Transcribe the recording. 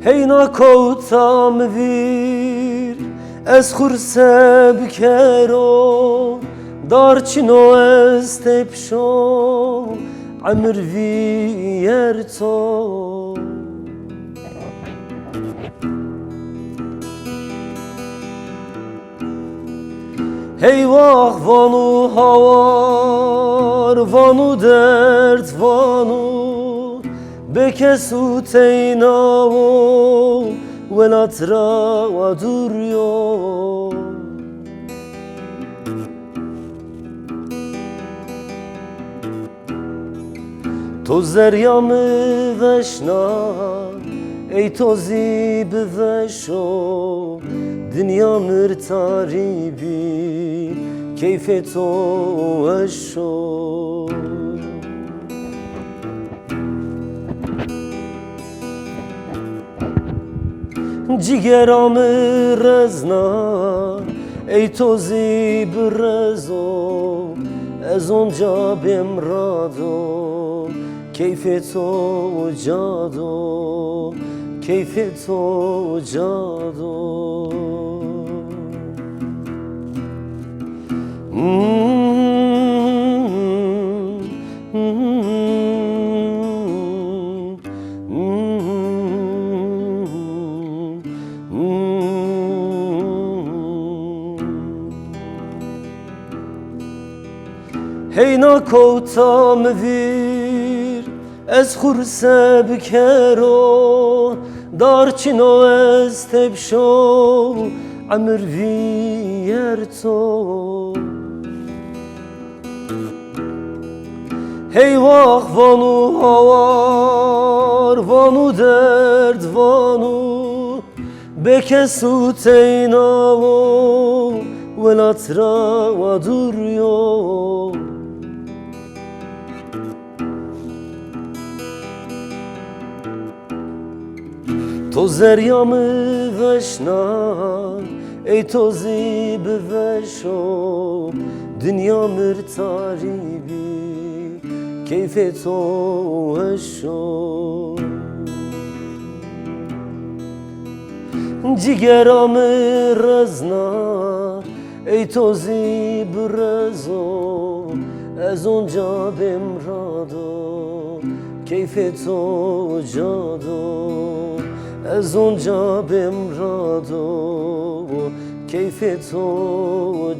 هینا کوتام ویر از خورسه بکرو دارچینو از تپشو عمر ویر تو هی واق وانو هوار وانو درد وانو بکسو تیناو ولاترا و دوریو تو زریامı veşna ey tozi beveşo dünya mırtaribi keyfet o eşo cigeramı rezna ey tozi brezo ez onca bemrado keyfet o cado keyfet o cado هینا کوتام ویر از خورسه بکرو دارچینو از تبشو عمر ویر تو هی واق وانو هوار وانو درد وانو بکسو تیناو ولاترا و دوریو تو زریامı veşna ey tozi beveşo dünya mırtaribi keyfet o eşo cigeramı rezna ey tozi brezo ez onca bemrado keyfet o cado از اونجا بمراد و کیف تو